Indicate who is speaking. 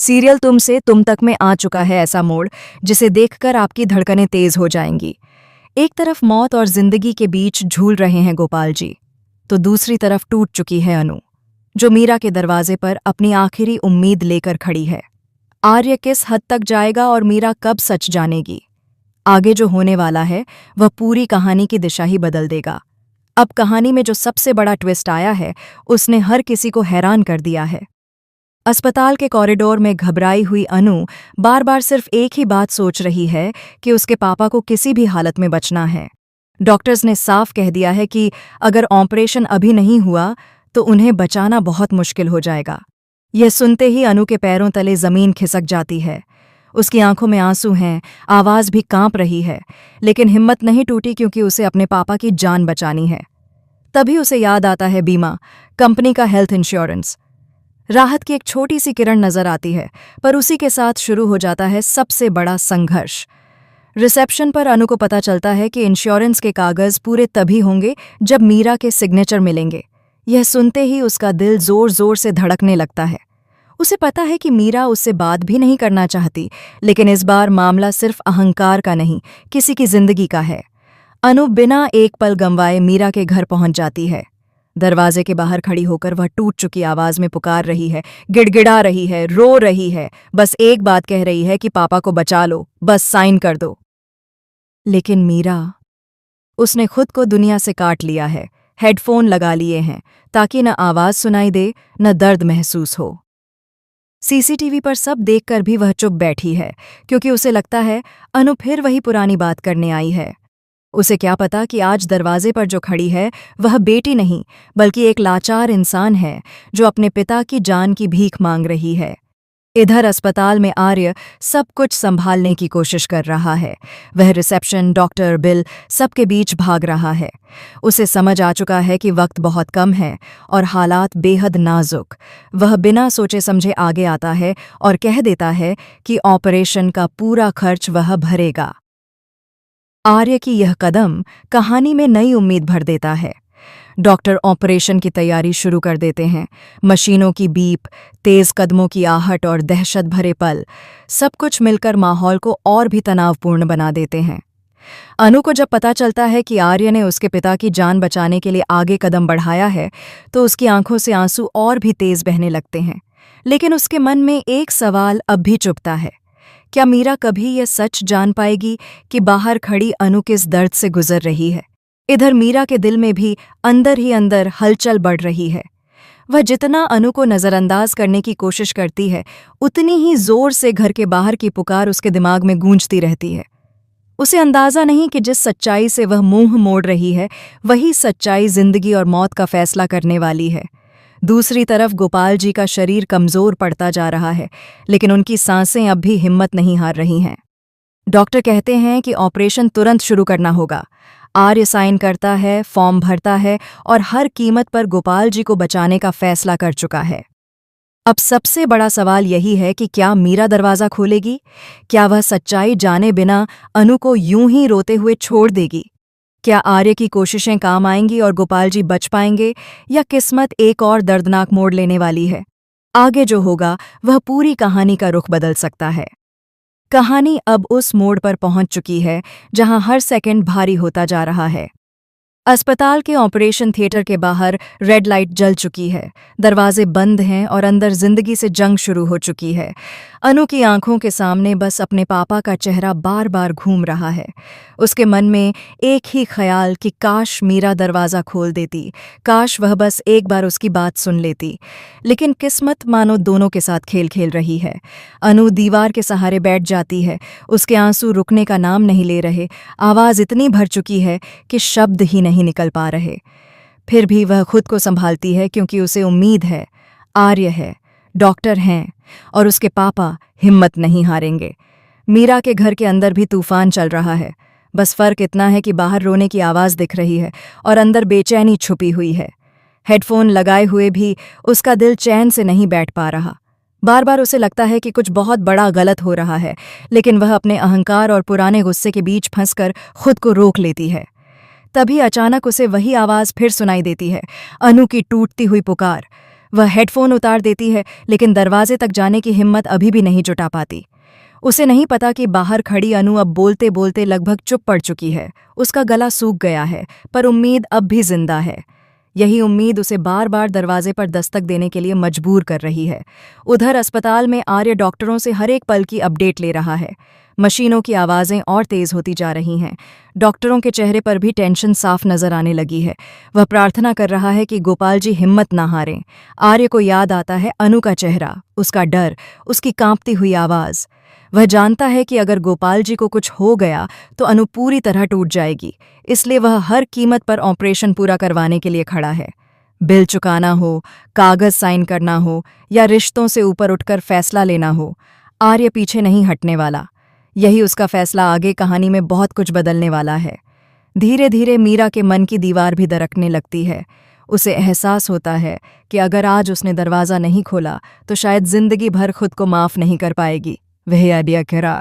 Speaker 1: Serial तुम से तुम तक में आ चुका है ऐसा मोड़ जिसे देखकर आपकी धड़कनें तेज हो जाएंगी। एक तरफ मौत और जिंदगी के बीच झूल रहे हैं गोपाल जी, तो दूसरी तरफ टूट चुकी है अनु, जो मीरा के दरवाजे पर अपनी आखिरी उम्मीद लेकर खड़ी है। आर्य किस हद तक जाएगा और मीरा कब सच जानेगी? आगे जो होने वाला है वह पूरी कहानी की दिशा ही बदल देगा। अब कहानी में जो सबसे बड़ा ट्विस्ट आया है उसने हर किसी को हैरान कर दिया है। अस्पताल के कॉरिडोर में घबराई हुई अनु बार बार सिर्फ एक ही बात सोच रही है कि उसके पापा को किसी भी हालत में बचना है। डॉक्टर्स ने साफ कह दिया है कि अगर ऑपरेशन अभी नहीं हुआ तो उन्हें बचाना बहुत मुश्किल हो जाएगा। यह सुनते ही अनु के पैरों तले जमीन खिसक जाती है। उसकी आंखों में आंसू हैं, आवाज भी कांप रही है, लेकिन हिम्मत नहीं टूटी क्योंकि उसे अपने पापा की जान बचानी है। तभी उसे याद आता है बीमा कंपनी का हेल्थ इंश्योरेंस। राहत की एक छोटी सी किरण नजर आती है, पर उसी के साथ शुरू हो जाता है सबसे बड़ा संघर्ष। रिसेप्शन पर अनु को पता चलता है कि इंश्योरेंस के कागज पूरे तभी होंगे जब मीरा के सिग्नेचर मिलेंगे। यह सुनते ही उसका दिल जोर जोर से धड़कने लगता है। उसे पता है कि मीरा उससे बात भी नहीं करना चाहती, लेकिन इस बार मामला सिर्फ अहंकार का नहीं, किसी की जिंदगी का है। अनु बिना एक पल गंवाए मीरा के घर पहुंच जाती है। दरवाजे के बाहर खड़ी होकर वह टूट चुकी आवाज में पुकार रही है, गिड़गिड़ा रही है, रो रही है, बस एक बात कह रही है कि पापा को बचा लो, बस साइन कर दो। लेकिन मीरा, उसने खुद को दुनिया से काट लिया है, हेडफोन लगा लिए हैं ताकि न आवाज सुनाई दे न दर्द महसूस हो। सीसीटीवी पर सब देखकर भी वह चुप बैठी है, क्योंकि उसे लगता है अनु फिर वही पुरानी बात करने आई है। उसे क्या पता कि आज दरवाजे पर जो खड़ी है वह बेटी नहीं, बल्कि एक लाचार इंसान है जो अपने पिता की जान की भीख मांग रही है। इधर अस्पताल में आर्य सब कुछ संभालने की कोशिश कर रहा है। वह रिसेप्शन, डॉक्टर, बिल सबके बीच भाग रहा है। उसे समझ आ चुका है कि वक्त बहुत कम है और हालात बेहद नाजुक। वह बिना सोचे समझे आगे आता है और कह देता है कि ऑपरेशन का पूरा खर्च वह भरेगा। आर्य की यह कदम कहानी में नई उम्मीद भर देता है। डॉक्टर ऑपरेशन की तैयारी शुरू कर देते हैं। मशीनों की बीप, तेज कदमों की आहट और दहशत भरे पल, सब कुछ मिलकर माहौल को और भी तनावपूर्ण बना देते हैं। अनु को जब पता चलता है कि आर्य ने उसके पिता की जान बचाने के लिए आगे कदम बढ़ाया है, तो उसकी आंखों से आंसू और भी तेज बहने लगते हैं। लेकिन उसके मन में एक सवाल अब भी चुभता है। क्या मीरा कभी यह सच जान पाएगी कि बाहर खड़ी अनु किस दर्द से गुजर रही है? इधर मीरा के दिल में भी अंदर ही अंदर हलचल बढ़ रही है। वह जितना अनु को नज़रअंदाज करने की कोशिश करती है, उतनी ही जोर से घर के बाहर की पुकार उसके दिमाग में गूंजती रहती है। उसे अंदाज़ा नहीं कि जिस सच्चाई से वह मुंह मोड़ रही है, वही सच्चाई जिंदगी और मौत का फैसला करने वाली है। दूसरी तरफ गोपाल जी का शरीर कमज़ोर पड़ता जा रहा है, लेकिन उनकी सांसें अब भी हिम्मत नहीं हार रही हैं। डॉक्टर कहते हैं कि ऑपरेशन तुरंत शुरू करना होगा। आर्य साइन करता है, फॉर्म भरता है और हर कीमत पर गोपाल जी को बचाने का फैसला कर चुका है। अब सबसे बड़ा सवाल यही है कि क्या मीरा दरवाज़ा खोलेगी? क्या वह सच्चाई जाने बिना अनु को यूं ही रोते हुए छोड़ देगी? क्या आर्य की कोशिशें काम आएंगी और गोपाल जी बच पाएंगे, या किस्मत एक और दर्दनाक मोड़ लेने वाली है? आगे जो होगा वह पूरी कहानी का रुख बदल सकता है। कहानी अब उस मोड़ पर पहुंच चुकी है जहां हर सेकंड भारी होता जा रहा है। अस्पताल के ऑपरेशन थिएटर के बाहर रेड लाइट जल चुकी है, दरवाजे बंद हैं और अंदर जिंदगी से जंग शुरू हो चुकी है। अनु की आंखों के सामने बस अपने पापा का चेहरा बार बार घूम रहा है। उसके मन में एक ही ख्याल कि काश मीरा दरवाज़ा खोल देती, काश वह बस एक बार उसकी बात सुन लेती। लेकिन किस्मत मानो दोनों के साथ खेल खेल रही है। अनु दीवार के सहारे बैठ जाती है, उसके आंसू रुकने का नाम नहीं ले रहे, आवाज़ इतनी भर चुकी है कि शब्द ही नहीं निकल पा रहे। फिर भी वह खुद को संभालती है, क्योंकि उसे उम्मीद है, आर्य है, डॉक्टर हैं और उसके पापा हिम्मत नहीं हारेंगे। मीरा के घर के अंदर भी तूफान चल रहा है, बस फर्क इतना है कि बाहर रोने की आवाज़ दिख रही है और अंदर बेचैनी छुपी हुई है। हेडफोन लगाए हुए भी उसका दिल चैन से नहीं बैठ पा रहा। बार बार उसे लगता है कि कुछ बहुत बड़ा गलत हो रहा है, लेकिन वह अपने अहंकार और पुराने गुस्से के बीच फंसकर खुद को रोक लेती है। तभी अचानक उसे वही आवाज़ फिर सुनाई देती है, अनु की टूटती हुई पुकार। वह हेडफोन उतार देती है, लेकिन दरवाजे तक जाने की हिम्मत अभी भी नहीं जुटा पाती। उसे नहीं पता कि बाहर खड़ी अनु अब बोलते बोलते लगभग चुप पड़ चुकी है। उसका गला सूख गया है, पर उम्मीद अब भी जिंदा है। यही उम्मीद उसे बार बार दरवाजे पर दस्तक देने के लिए मजबूर कर रही है। उधर अस्पताल में आर्य डॉक्टरों से हर एक पल की अपडेट ले रहा है। मशीनों की आवाज़ें और तेज़ होती जा रही हैं। डॉक्टरों के चेहरे पर भी टेंशन साफ नजर आने लगी है। वह प्रार्थना कर रहा है कि गोपाल जी हिम्मत ना हारें। आर्य को याद आता है अनु का चेहरा, उसका डर, उसकी कांपती हुई आवाज़। वह जानता है कि अगर गोपाल जी को कुछ हो गया तो अनु पूरी तरह टूट जाएगी, इसलिए वह हर कीमत पर ऑपरेशन पूरा करवाने के लिए खड़ा है। बिल चुकाना हो, कागज साइन करना हो या रिश्तों से ऊपर उठकर फैसला लेना हो, आर्य पीछे नहीं हटने वाला। यही उसका फैसला आगे कहानी में बहुत कुछ बदलने वाला है। धीरे धीरे मीरा के मन की दीवार भी दरकने लगती है। उसे एहसास होता है कि अगर आज उसने दरवाज़ा नहीं खोला तो शायद जिंदगी भर खुद को माफ़ नहीं कर पाएगी। वह आइडिया करा